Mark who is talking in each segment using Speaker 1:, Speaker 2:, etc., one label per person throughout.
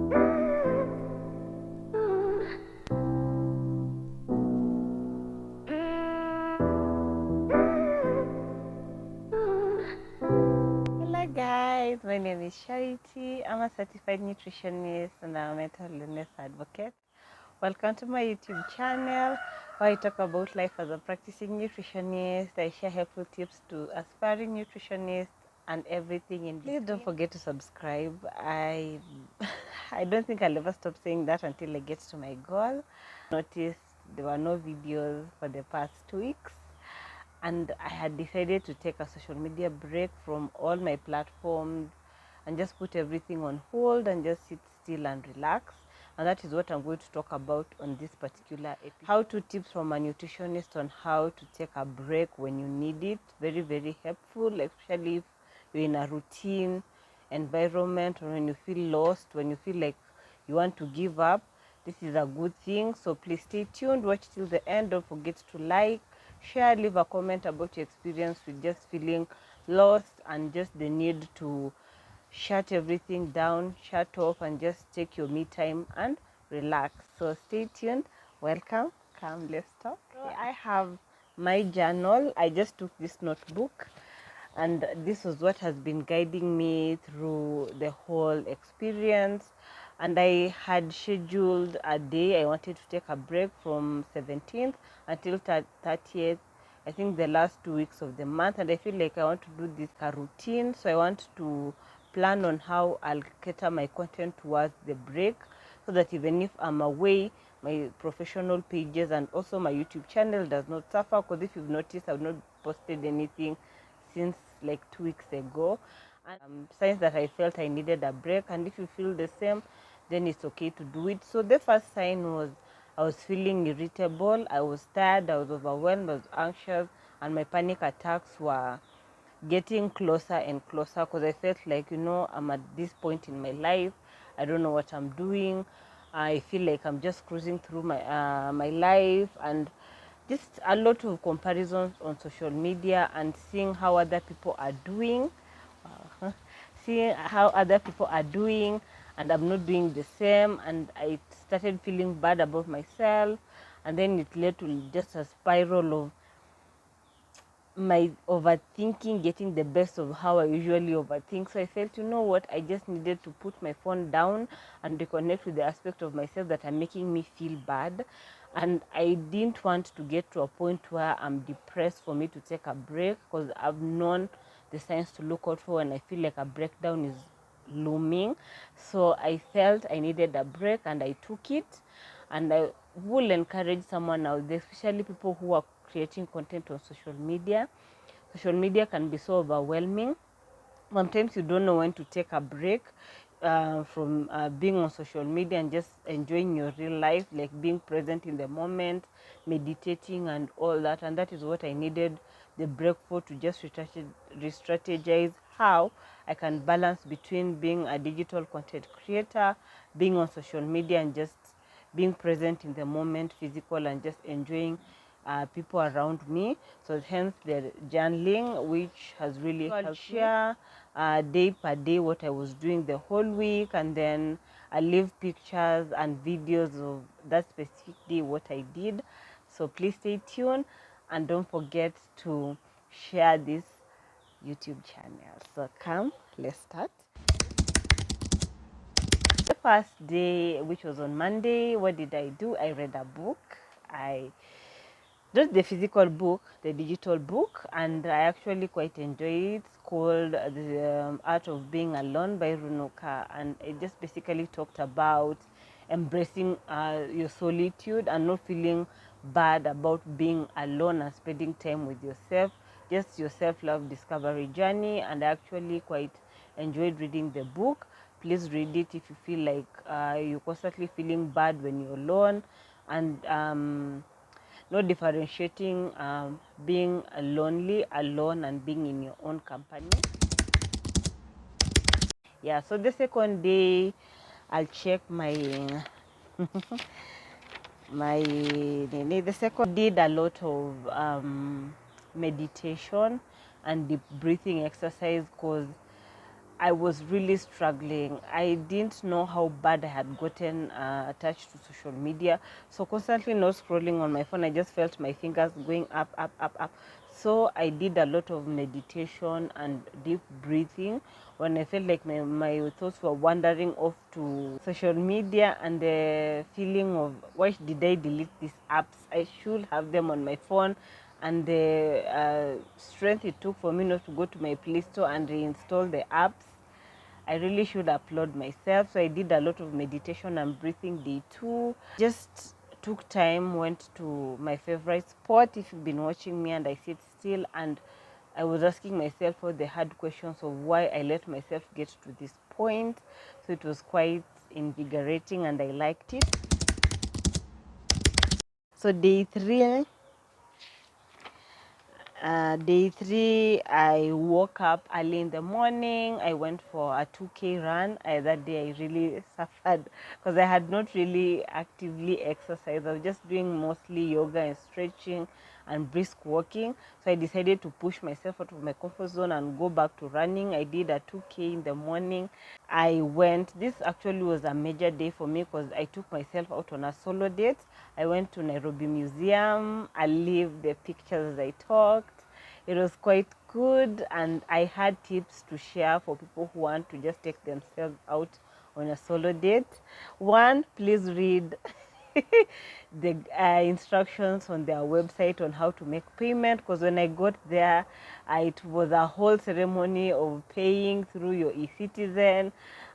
Speaker 1: Hello guys, my name is Charity. I'm a certified nutritionist and I'm a mental illness advocate. Welcome to my YouTube channel where I talk about life as a practicing nutritionist. I share helpful tips to aspiring nutritionists and everything in between. Please don't forget to subscribe. I I don't think I'll ever stop saying that until I get to my goal. Noticed there were no videos for the past 2 weeks, and I had decided to take a social media break from all my platforms and just put everything on hold and just sit still and relax. And that is what I'm going to talk about on this particular episode. How to tips from a nutritionist on how to take a break when you need it. Very, very helpful, especially if you're in a routine environment or when you feel lost, when you feel like you want to give up. This is a good thing. So please stay tuned, watch till the end. Don't forget to like, share, leave a comment about your experience with just feeling lost and just the need to shut everything down, shut off, and just take your me time and relax. So stay tuned. Welcome. Come, let's talk. So I have my journal. I just took this notebook, and this was what has been guiding me through the whole experience. And I had scheduled a day. I wanted to take a break from 17th until 30th, I think the last 2 weeks of the month. And I feel like I want to do this a routine, so I want to plan on how I'll cater my content towards the break, so that even if I'm away, my professional pages and also my YouTube channel does not suffer. Because if you've noticed, I've not posted anything since like 2 weeks ago, and signs that I felt I needed a break. And if you feel the same, then it's okay to do it. So the first sign was I was feeling irritable, I was tired, I was overwhelmed, I was anxious, and my panic attacks were getting closer and closer, because I felt like, I'm at this point in my life, I don't know what I'm doing. I feel like I'm just cruising through my life, and just a lot of comparisons on social media and seeing how other people are doing. Seeing how other people are doing, and I'm not doing the same, and I started feeling bad about myself, and then it led to just a spiral of my overthinking getting the best of how I usually overthink. So I felt, you know what, I just needed to put my phone down and reconnect with the aspect of myself that are making me feel bad. And I didn't want to get to a point where I'm depressed for me to take a break, because I've known the signs to look out for when I feel like a breakdown is looming. So I felt I needed a break, and I took it. And I will encourage someone out there, especially people who are creating content on social media. Social media can be so overwhelming. Sometimes you don't know when to take a break from being on social media and just enjoying your real life, like being present in the moment, meditating and all that. And that is what I needed the break for, to just re-strategize how I can balance between being a digital content creator, being on social media, and just being present in the moment, physical, and just enjoying people around me. So hence the journaling, which has really helped share day per day what I was doing the whole week, and then I leave pictures and videos of that specific day, what I did. So please stay tuned, and don't forget to share this YouTube channel. So come, let's start. The first day, which was on Monday, what did I do? I read a book. I Just the physical book, the digital book, and I actually quite enjoy it. It's called The Art of Being Alone by Runuka, and it just basically talked about embracing your solitude and not feeling bad about being alone and spending time with yourself, just your self-love discovery journey. And I actually quite enjoyed reading the book. Please read it if you feel like you're constantly feeling bad when you're alone, and not differentiating being lonely, alone, and being in your own company. Yeah, so the second day, I'll check my the second did a lot of meditation and deep breathing exercise, because I was really struggling. I didn't know how bad I had gotten attached to social media. So constantly not scrolling on my phone, I just felt my fingers going up, up, up, up. So I did a lot of meditation and deep breathing when I felt like my thoughts were wandering off to social media, and the feeling of why did I delete these apps? I should have them on my phone. And the strength it took for me not to go to my Play Store and reinstall the apps. I really should applaud myself. So I did a lot of meditation and breathing day 2. Just took time, went to my favorite spot. If you've been watching me and I sit still, and I was asking myself all the hard questions of why I let myself get to this point. So it was quite invigorating and I liked it. So day three, I woke up early in the morning. I went for a 2K run. That day I really suffered because I had not really actively exercised. I was just doing mostly yoga and stretching and brisk walking. So I decided to push myself out of my comfort zone and go back to running. I did a 2K in the morning. This actually was a major day for me because I took myself out on a solo date. I went to Nairobi Museum. I lived the pictures as I talked. It was quite good, and I had tips to share for people who want to just take themselves out on a solo date. One, please read the instructions on their website on how to make payment, because when I got there, it was a whole ceremony of paying through your eCitizen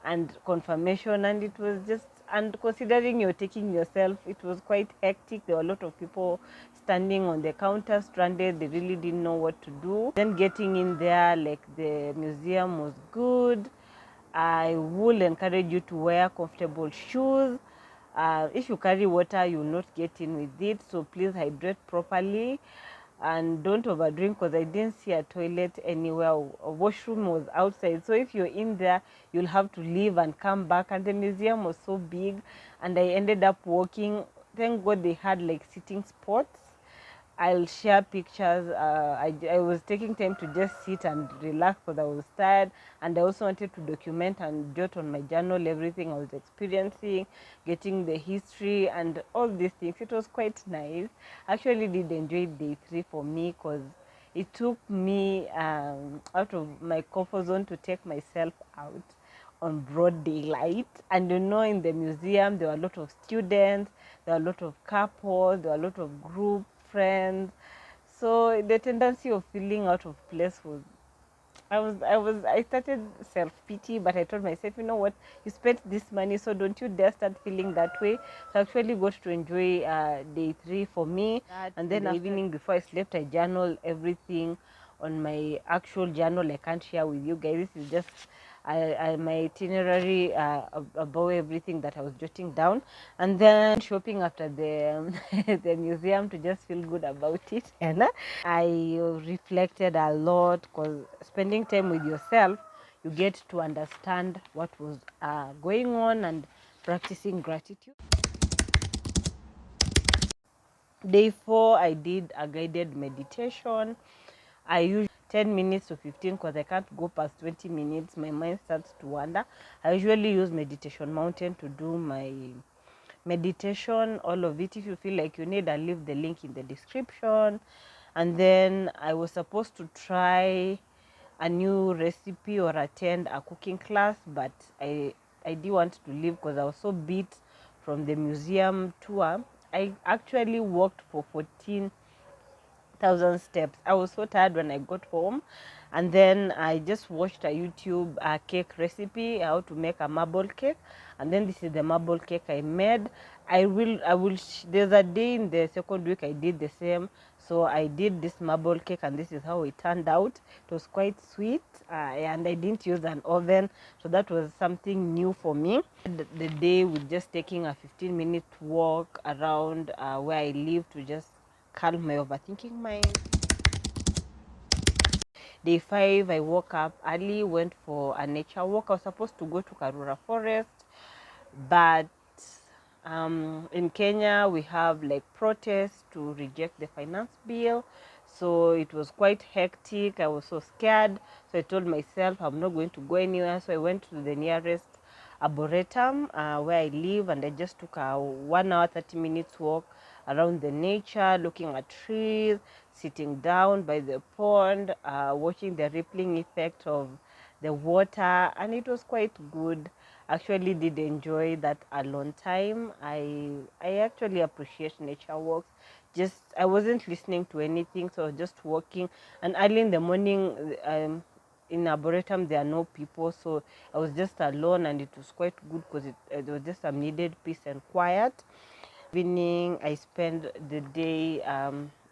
Speaker 1: and confirmation, and it was just, and considering you're taking yourself, it was quite hectic. There were a lot of people standing on the counter stranded. They really didn't know what to do. Then getting in there, like, the museum was good. I will encourage you to wear comfortable shoes. If you carry water, you will not get in with it, so please hydrate properly and don't overdrink, because I didn't see a toilet anywhere. A washroom was outside, so if you're in there, you'll have to leave and come back. And the museum was so big, and I ended up walking. Thank God they had like sitting spots. I'll share pictures. I was taking time to just sit and relax because I was tired, and I also wanted to document and jot on my journal everything I was experiencing, getting the history and all these things. It was quite nice. I actually did enjoy day 3 for me because it took me out of my comfort zone to take myself out on broad daylight. And in the museum, there were a lot of students, there were a lot of couples, there were a lot of group friends. So the tendency of feeling out of place was, I started self-pity, but I told myself, you know what, you spent this money, so don't you dare start feeling that way. So I actually got to enjoy day 3 for me. And then the evening before I slept, I journaled everything on my actual journal. I can't share with you guys. This is just my itinerary about everything that I was jotting down. And then shopping after the the museum to just feel good about it. And I reflected a lot, because spending time with yourself, you get to understand what was going on and practicing gratitude. Day 4, I did a guided meditation. I usually 10 minutes to 15, because I can't go past 20 minutes. My mind starts to wander. I usually use Meditation Mountain to do my meditation, all of it. If you feel like you need, I'll leave the link in the description. And then I was supposed to try a new recipe or attend a cooking class, but I didn't want to leave because I was so beat from the museum tour. I actually walked for 14,000 steps. I was so tired when I got home, and then I just watched a YouTube cake recipe, how to make a marble cake, and then this is the marble cake I made. There's a day in the second week I did the same, so I did this marble cake, and this is how it turned out. It was quite sweet, and I didn't use an oven, so that was something new for me. The day with just taking a 15-minute walk around where I live to just calm my overthinking mind. Day 5, I woke up early, went for a nature walk. I was supposed to go to Karura Forest, but in Kenya we have like protests to reject the finance bill. So it was quite hectic. I was so scared. So I told myself I'm not going to go anywhere. So I went to the nearest arboretum where I live, and I just took a 1 hour 30 minutes walk around the nature, looking at trees, sitting down by the pond, watching the rippling effect of the water, and it was quite good. Actually did enjoy that alone time. I actually appreciate nature walks. Just I wasn't listening to anything, so I was just walking. And early in the morning, in Arboretum there are no people, so I was just alone, and it was quite good because there was just some needed peace and quiet. Evening, I spent the day,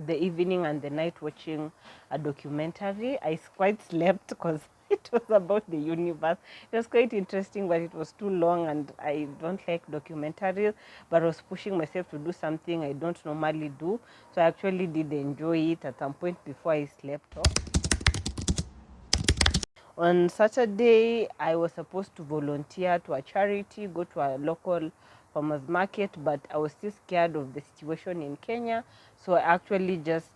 Speaker 1: the evening and the night watching a documentary. I quite slept because it was about the universe. It was quite interesting, but it was too long, and I don't like documentaries. But I was pushing myself to do something I don't normally do, so I actually did enjoy it at some point before I slept off. On Saturday, I was supposed to volunteer to a charity, go to a local farmers market, but I was still scared of the situation in Kenya. So I actually just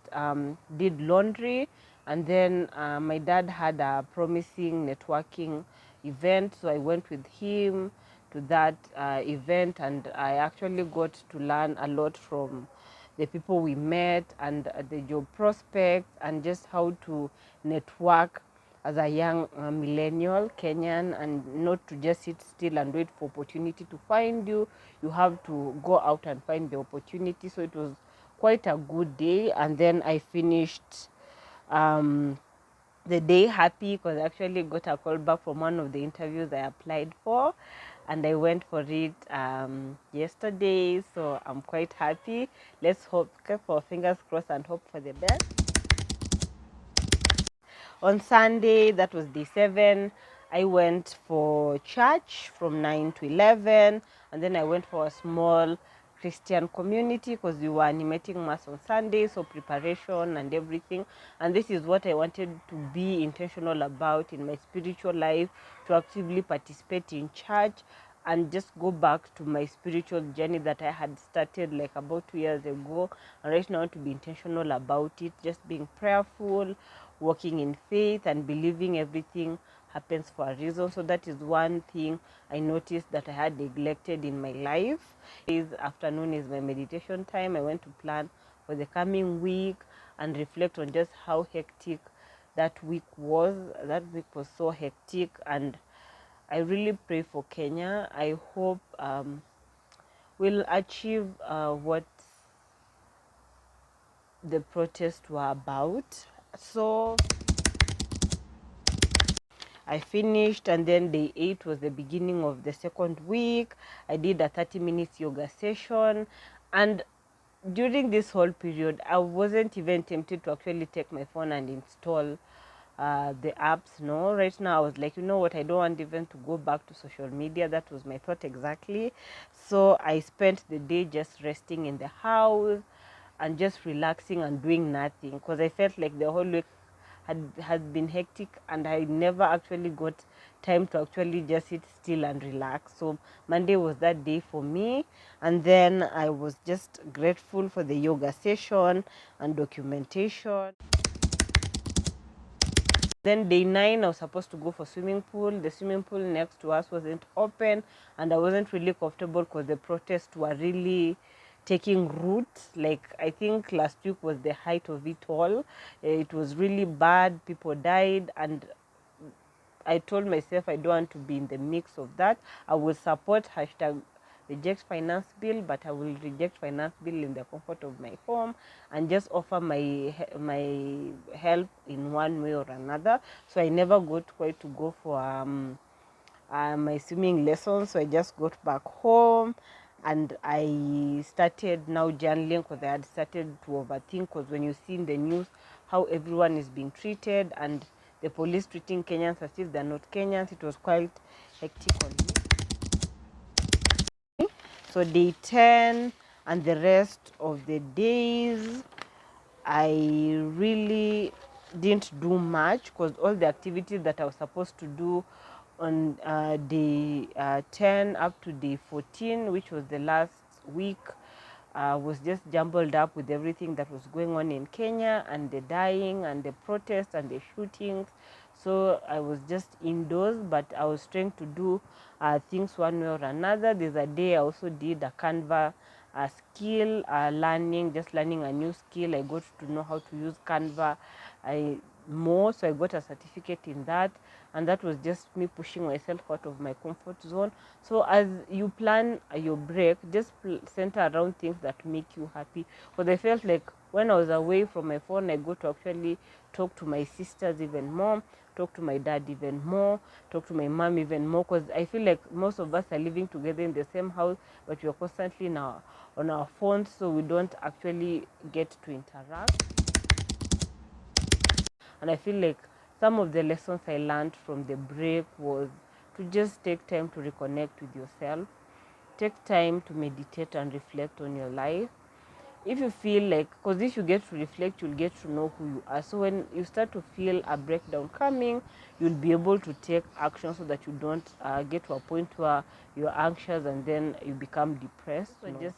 Speaker 1: did laundry. And then my dad had a promising networking event, so I went with him to that event, and I actually got to learn a lot from the people we met, and the job prospects, and just how to network as a young millennial Kenyan, and not to just sit still and wait for opportunity to find you. You have to go out and find the opportunity. So it was quite a good day. And then I finished the day happy because I actually got a call back from one of the interviews I applied for, and I went for it yesterday. So I'm quite happy. Let's hope, keep our fingers crossed and hope for the best. On Sunday, that was day 7, I went for church from 9 to 11, and then I went for a small Christian community because we were animating mass on Sunday, so preparation and everything. And this is what I wanted to be intentional about in my spiritual life, to actively participate in church and just go back to my spiritual journey that I had started like about 2 years ago. And right now to be intentional about it, just being prayerful, walking in faith, and believing everything happens for a reason. So that is one thing I noticed that I had neglected in my life. This afternoon is my meditation time. I went to plan for the coming week and reflect on just how hectic that week was. That week was so hectic, and I really pray for Kenya. I hope we'll achieve what the protests were about. So I finished, and then day 8 was the beginning of the second week. I did a 30 minutes yoga session, and during this whole period, I wasn't even tempted to actually take my phone and install the apps. No, right now I was like, you know what, I don't want even to go back to social media. That was my thought exactly. So I spent the day just resting in the house and just relaxing and doing nothing, because I felt like the whole week had been hectic, and I never actually got time to actually just sit still and relax. So Monday was that day for me, and then I was just grateful for the yoga session and documentation. Then day 9, I was supposed to go for swimming pool. The swimming pool next to us wasn't open, and I wasn't really comfortable because the protests were really taking root. Like, I think last week was the height of it all. It was really bad. People died, and I told myself I don't want to be in the mix of that. I will support hashtag reject finance bill, but I will reject finance bill in the comfort of my home, and just offer my help in one way or another. So I never got quite to go for my swimming lessons. So I just got back home, and I started now journaling because I had started to overthink, because when you see in the news how everyone is being treated, and the police treating Kenyans as if they're not Kenyans, it was quite hectic on me. So day 10 and the rest of the days, I really didn't do much, because all the activities that I was supposed to do on day 10 up to day 14, which was the last week, was just jumbled up with everything that was going on in Kenya, and the dying and the protests and the shootings. So I was just indoors, but I was trying to do things one way or another. There's a day I also did a Canva skill learning, just learning a new skill. I got to know how to use Canva more, so I got a certificate in that, and that was just me pushing myself out of my comfort zone. So as you plan your break, just center around things that make you happy, because I felt like when I was away from my phone, I got to actually talk to my sisters even more, talk to my dad even more, talk to my mom even more, because I feel like most of us are living together in the same house, but we're constantly now on our phones, so we don't actually get to interact. And I feel like some of the lessons I learned from the break was to just take time to reconnect with yourself, take time to meditate and reflect on your life. If you feel like, because if you get to reflect, you'll get to know who you are. So when you start to feel a breakdown coming, you'll be able to take action so that you don't get to a point where you're anxious and then you become depressed. So just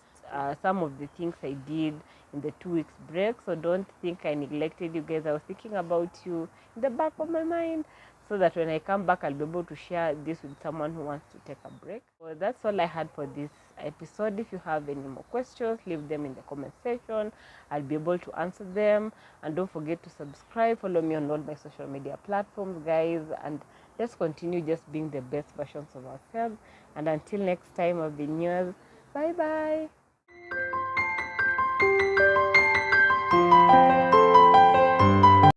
Speaker 1: some of the things I did in the 2 weeks break. So don't think I neglected you guys. I was thinking about you in the back of my mind, so that when I come back, I'll be able to share this with someone who wants to take a break. So that's all I had for this episode. If you have any more questions, leave them in the comment section. I'll be able to answer them. And don't forget to subscribe. Follow me on all my social media platforms, guys. And let's continue just being the best versions of ourselves. And until next time, I've been yours. Bye bye.